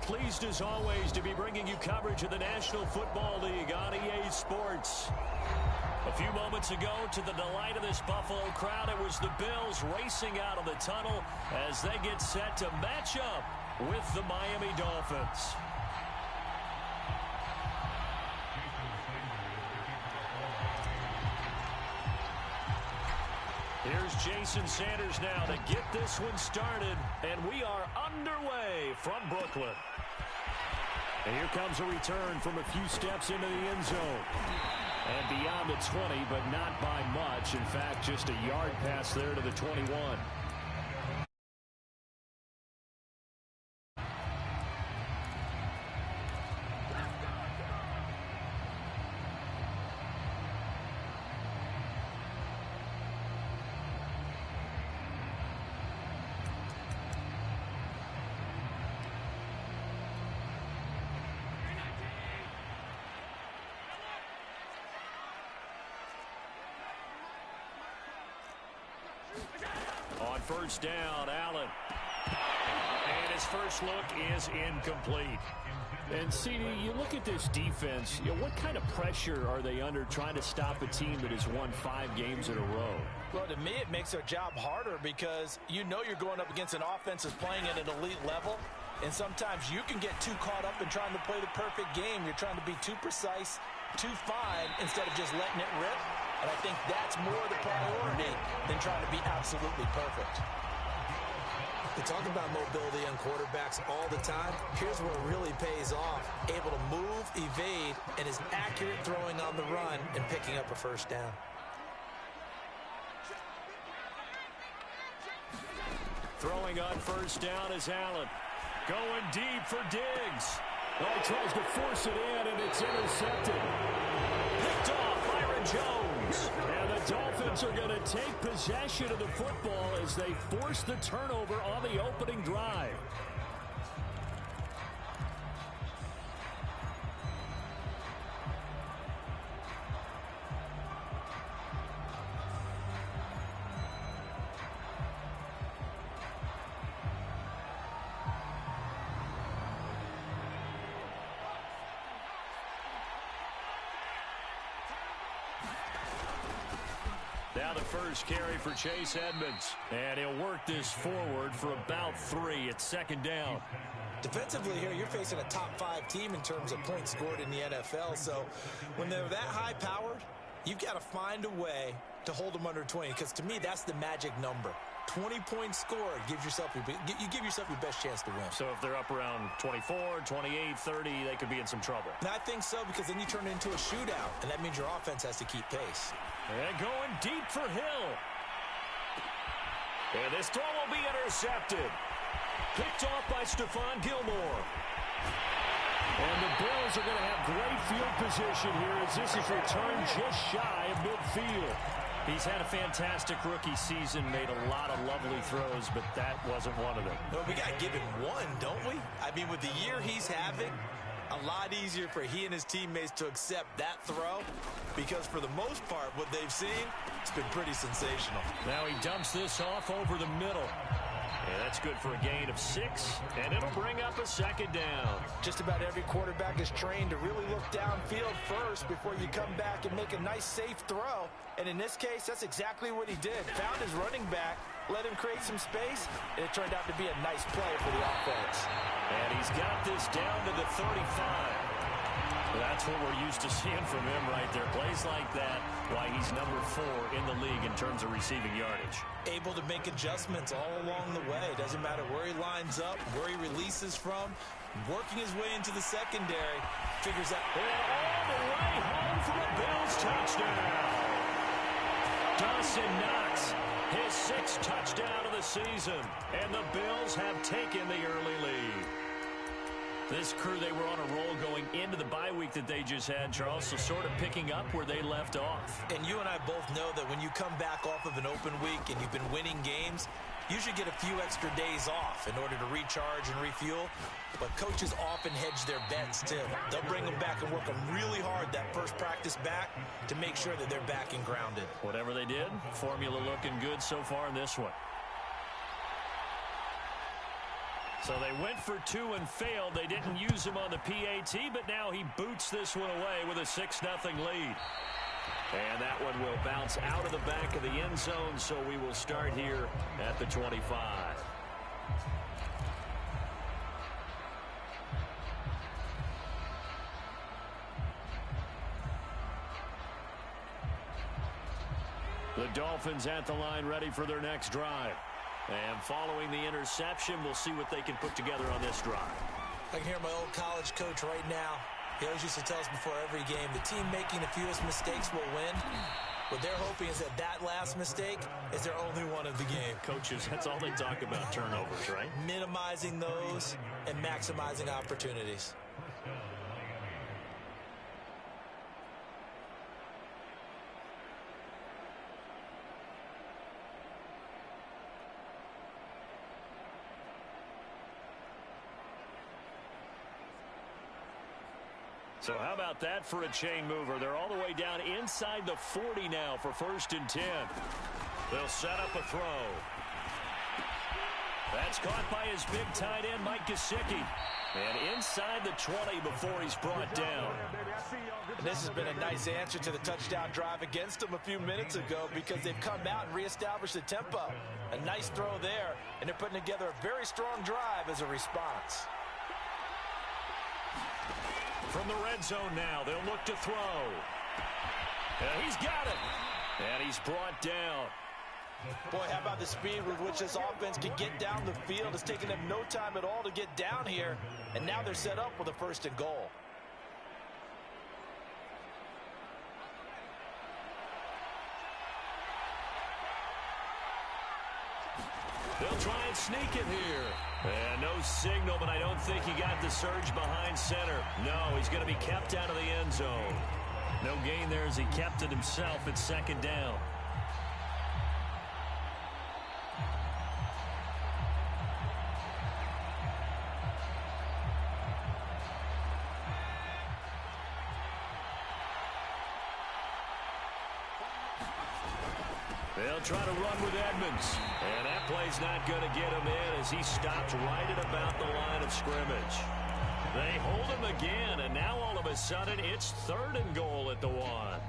pleased as always to be bringing you coverage of the National Football League on EA Sports. A few moments ago, to the delight of this Buffalo crowd, it was the Bills racing out of the tunnel as they get set to match up with the Miami Dolphins. Here's Jason Sanders now to get this one started, and we are underway from Brooklyn. And here comes a return from a few steps into the end zone. And beyond the 20, but not by much. In fact, just a yard pass there to the 21. On first down, Allen. And his first look is incomplete. And, CD, you look at this defense, what kind of pressure are they under trying to stop a team that has won 5 games in a row? Well, to me, it makes their job harder because you know you're going up against an offense that's playing at an elite level. And sometimes you can get too caught up in trying to play the perfect game. You're trying to be too precise, too fine, instead of just letting it rip. And I think that's more the priority than trying to be absolutely perfect. We talk about mobility on quarterbacks all the time. Here's where it really pays off. Able to move, evade, and is accurate throwing on the run and picking up a first down. Throwing on first down is Allen. Going deep for Diggs. Well, he tries to force it in, and it's intercepted. Picked off Byron Jones. And the Dolphins are going to take possession of the football as they force the turnover on the opening drive. Now the first carry for Chase Edmonds. And he'll work this forward for about 3 at second down. Defensively here, you're facing a top 5 team in terms of points scored in the NFL. So when they're that high-powered, you've got to find a way to hold them under 20. Because to me, that's the magic number. 20 points scored, you give yourself your best chance to win. So if they're up around 24, 28, 30, they could be in some trouble. And I think so, because then you turn it into a shootout, and that means your offense has to keep pace. And going deep for Hill. And this throw will be intercepted. Picked off by Stephon Gilmore. And the Bills are going to have great field position here as this is returned just shy of midfield. He's had a fantastic rookie season, made a lot of lovely throws, but that wasn't one of them. Well, we got to give him one, don't we? I mean, with the year he's having, a lot easier for he and his teammates to accept that throw because for the most part, what they've seen, it's been pretty sensational. Now he dumps this off over the middle. And that's good for a gain of 6, and it'll bring up a second down. Just about every quarterback is trained to really look downfield first before you come back and make a nice, safe throw. And in this case, that's exactly what he did. Found his running back, let him create some space, and it turned out to be a nice play for the offense. And he's got this down to the 35. That's what we're used to seeing from him right there. Plays like that, why he's number 4 in the league in terms of receiving yardage. Able to make adjustments all along the way. Doesn't matter where he lines up, where he releases from. Working his way into the secondary. Figures out. And all the way home for a Bills touchdown. Dawson Knox, his 6th touchdown of the season. And the Bills have taken the early lead. This crew, they were on a roll going into the bye week that they just had, Charles, so sort of picking up where they left off. And you and I both know that when you come back off of an open week and you've been winning games, you should get a few extra days off in order to recharge and refuel. But coaches often hedge their bets, too. They'll bring them back and work them really hard that first practice back to make sure that they're back and grounded. Whatever they did, formula looking good so far in this one. So they went for 2 and failed. They didn't use him on the PAT, but now he boots this one away with a 6-0 lead. And that one will bounce out of the back of the end zone, so we will start here at the 25. The Dolphins at the line ready for their next drive. And following the interception, we'll see what they can put together on this drive. I can hear my old college coach right now. He always used to tell us before every game, the team making the fewest mistakes will win. What they're hoping is that last mistake is their only one of the game. Coaches, that's all they talk about, turnovers, right? Minimizing those and maximizing opportunities. So how about that for a chain mover? They're all the way down inside the 40 now for 1st and 10. They'll set up a throw. That's caught by his big tight end, Mike Gesicki. And inside the 20 before he's brought down. And this has been a nice answer to the touchdown drive against them a few minutes ago because they've come out and reestablished the tempo. A nice throw there, and they're putting together a very strong drive as a response. From the red zone now, they'll look to throw. And he's got it. And he's brought down. Boy, how about the speed with which this offense can get down the field? It's taken them no time at all to get down here. And now they're set up with a 1st and goal. They'll try and sneak it here. And no signal, but I don't think he got the surge behind center. No, he's going to be kept out of the end zone. No gain there as he kept it himself at 2nd down. They'll try to run with Edmonds. And that play's not going to get him in as he stops right at about the line of scrimmage. They hold him again, and now all of a sudden it's 3rd and goal at the 1.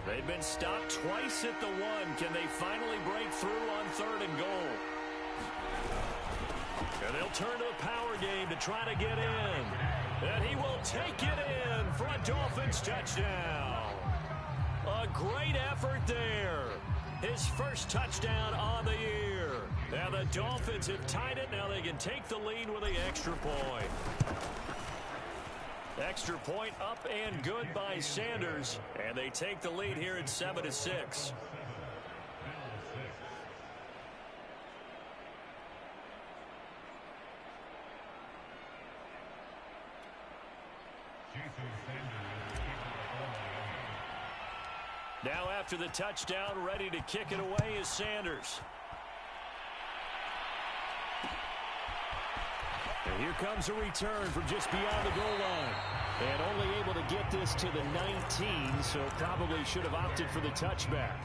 They've been stopped twice at the 1. Can they finally break through on 3rd and goal? And they'll turn to the power game to try to get in. And he will take it in for a Dolphins touchdown. A great effort there. His first touchdown on the year. Now the Dolphins have tied it. Now they can take the lead with the extra point. Extra point up and good by Sanders. And they take the lead here at 7-6. Now after the touchdown, ready to kick it away is Sanders. And here comes a return from just beyond the goal line. And only able to get this to the 19, so probably should have opted for the touchback.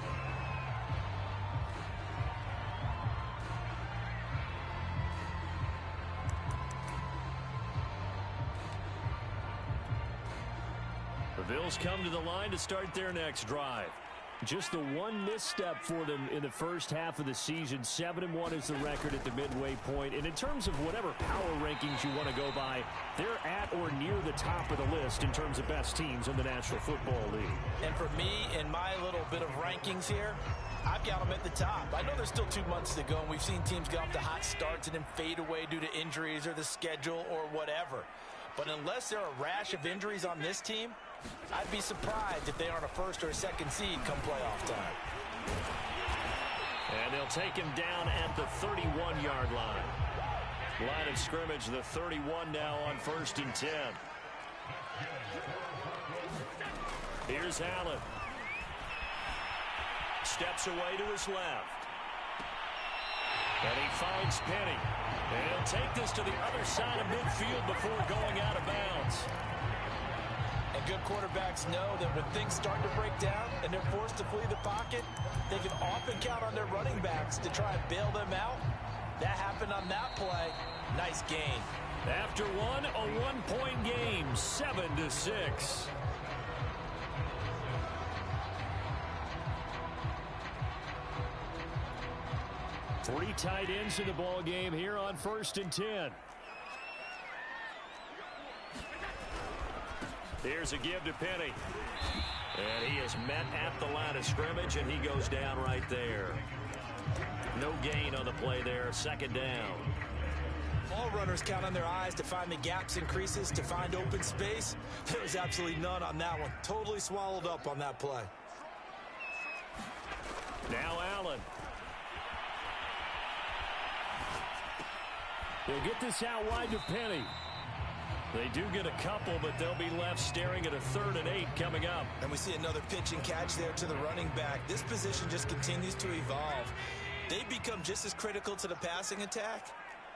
The Bills come to the line to start their next drive. Just the one misstep for them in the first half of the season. 7-1 is the record at the midway point. And in terms of whatever power rankings you want to go by, they're at or near the top of the list in terms of best teams in the National Football League. And for me, in my little bit of rankings here, I've got them at the top. I know there's still 2 months to go, and we've seen teams get off to hot starts and then fade away due to injuries or the schedule or whatever. But unless there are a rash of injuries on this team, I'd be surprised if they aren't a 1st or a 2nd seed come playoff time. And they'll take him down at the 31-yard line. Line of scrimmage, the 31 now on 1st and 10. Here's Allen. Steps away to his left. And he finds Penny. And he'll take this to the other side of midfield before going out of bounds. And good quarterbacks know that when things start to break down and they're forced to flee the pocket, they can often count on their running backs to try and bail them out. That happened on that play. Nice gain. After one, a one-point game, 7-6. Three tight ends in the ball game here on 1st and 10. Here's a give to Penny. And he is met at the line of scrimmage, and he goes down right there. No gain on the play there, 2nd down. All runners count on their eyes to find the gaps and creases, to find open space. There was absolutely none on that one. Totally swallowed up on that play. Now Allen. They'll get this out wide to Penny. They do get a couple, but they'll be left staring at a 3rd and 8 coming up. And we see another pitch and catch there to the running back. This position just continues to evolve. They become just as critical to the passing attack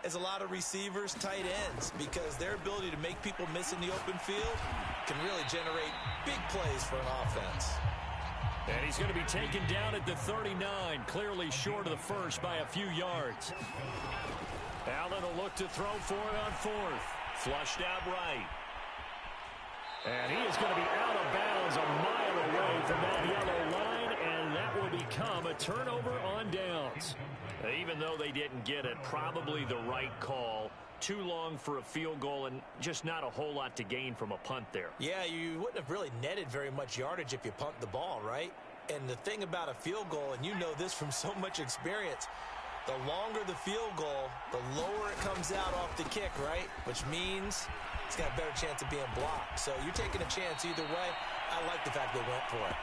as a lot of receivers, tight ends, because their ability to make people miss in the open field can really generate big plays for an offense. And he's going to be taken down at the 39, clearly short of the first by a few yards. Allen will look to throw for it on 4th. Flushed out right. And he is going to be out of bounds a mile away from that yellow line, and that will become a turnover on downs. Even though they didn't get it, probably the right call. Too long for a field goal and just not a whole lot to gain from a punt there. Yeah, you wouldn't have really netted very much yardage if you punt the ball, right? And the thing about a field goal, and you know this from so much experience, the longer the field goal, the lower it comes out off the kick, right? Which means it's got a better chance of being blocked. So you're taking a chance either way. I like the fact they went for it.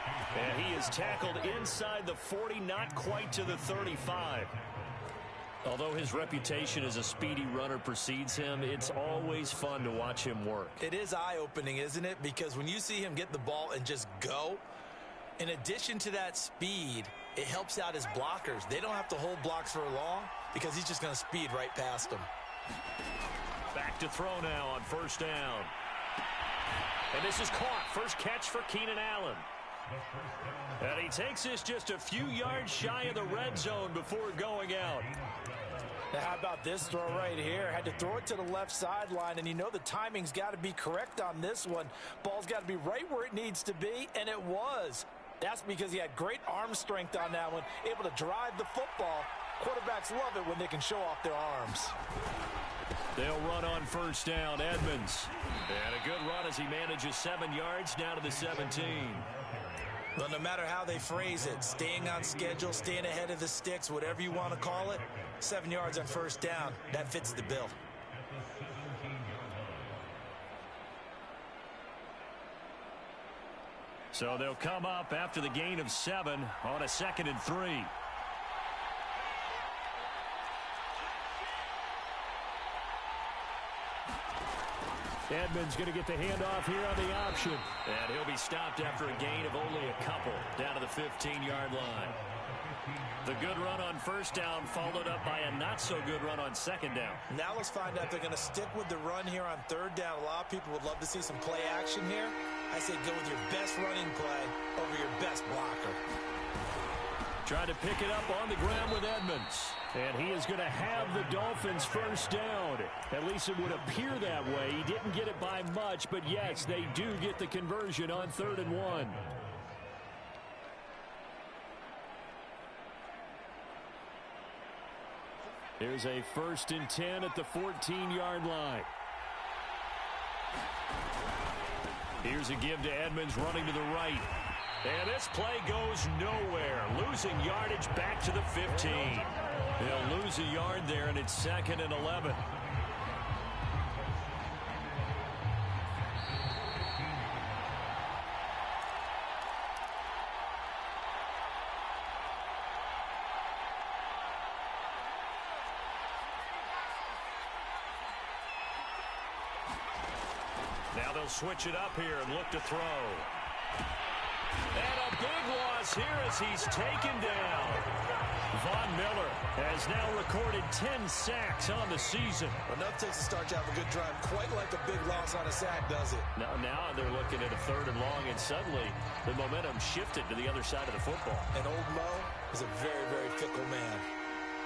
And he is tackled inside the 40, not quite to the 35. Although his reputation as a speedy runner precedes him, it's always fun to watch him work. It is eye-opening, isn't it? Because when you see him get the ball and just go, in addition to that speed, it helps out his blockers. They don't have to hold blocks for long because he's just going to speed right past them. Back to throw now on 1st down. And this is caught. First catch for Keenan Allen. And he takes this just a few yards shy of the red zone before going out. Now, how about this throw right here? Had to throw it to the left sideline, and you know the timing's got to be correct on this one. Ball's got to be right where it needs to be, and it was. That's because he had great arm strength on that one, able to drive the football. Quarterbacks love it when they can show off their arms. They'll run on 1st down, Edmonds. And a good run as he manages 7 yards down to the 17. Well, no matter how they phrase it, staying on schedule, staying ahead of the sticks, whatever you want to call it, 7 yards on 1st down, that fits the bill. So they'll come up after the gain of 7 on a 2nd and 3. Edmonds going to get the handoff here on the option. And he'll be stopped after a gain of only a couple down to the 15-yard line. The good run on 1st down followed up by a not-so-good run on 2nd down. Now let's find out if they're going to stick with the run here on 3rd down. A lot of people would love to see some play action here. I say go with your best running play over your best blocker. Trying to pick it up on the ground with Edmonds. And he is going to have the Dolphins 1st down. At least it would appear that way. He didn't get it by much, but yes, they do get the conversion on 3rd and 1. Here's a 1st and 10 at the 14-yard line. Here's a give to Edmonds running to the right. And this play goes nowhere. Losing yardage back to the 15. They'll lose a yard there, and it's 2nd and 11. Now they'll switch it up here and look to throw. And a big loss here as he's taken down. Von Miller has now recorded 10 sacks on the season. Enough takes to start to have a good drive. Quite like a big loss on a sack, does it? Now they're looking at a 3rd and long, and suddenly the momentum shifted to the other side of the football. And old Mo is a very, very fickle man.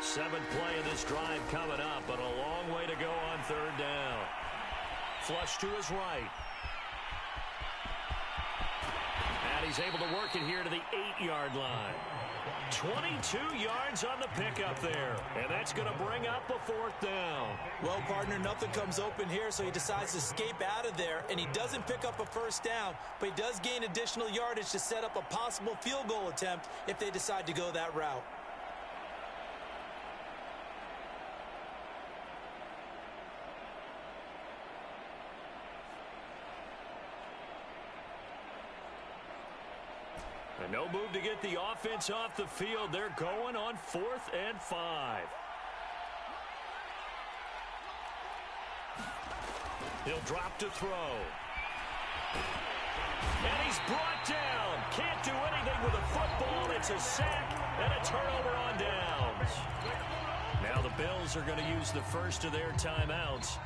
7th play of this drive coming up, but a long way to go on 3rd down. Flush to his right. And he's able to work it here to the 8-yard line. 22 yards on the pickup there. And that's going to bring up a 4th down. Well, partner, nothing comes open here, so he decides to escape out of there, and he doesn't pick up a 1st down, but he does gain additional yardage to set up a possible field goal attempt if they decide to go that route. And no move to get the offense off the field. They're going on 4th and 5. He'll drop to throw. And he's brought down. Can't do anything with a football. It's a sack and a turnover on downs. Now the Bills are going to use the first of their timeouts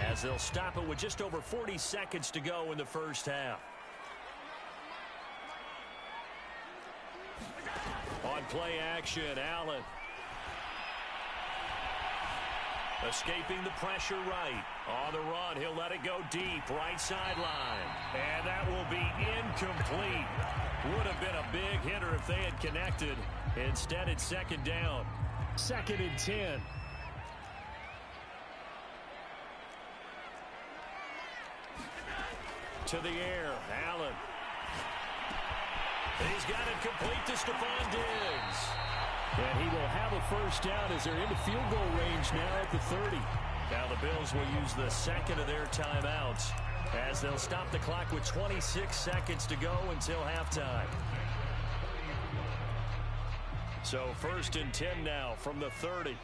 as they'll stop it with just over 40 seconds to go in the first half. On play action, Allen. Escaping the pressure right. On the run, he'll let it go deep, right sideline. And that will be incomplete. Would have been a big hitter if they had connected. Instead, it's 2nd down. 2nd and 10. To the air, Allen. He's got it complete to Stephon Diggs. And he will have a 1st down as they're into field goal range now at the 30. Now the Bills will use the 2nd of their timeouts as they'll stop the clock with 26 seconds to go until halftime. So 1st and 10 now from the 30.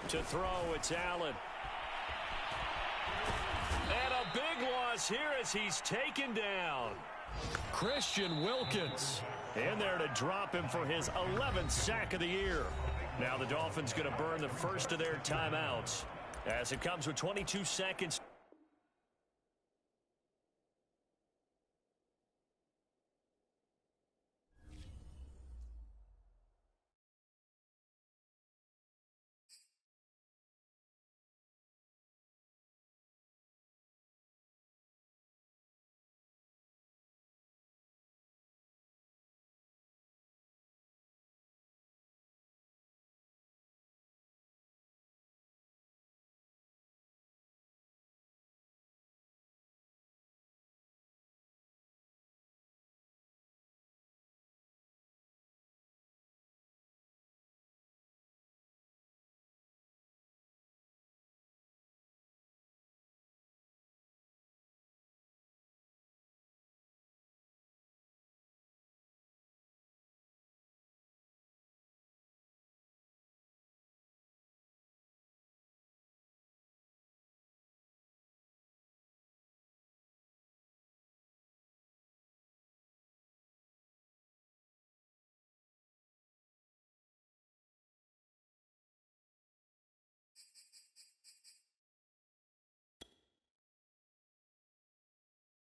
To throw, it's Allen. And a big loss here as he's taken down. Christian Wilkins in there to drop him for his 11th sack of the year. Now the Dolphins going to burn the first of their timeouts as it comes with 22 seconds.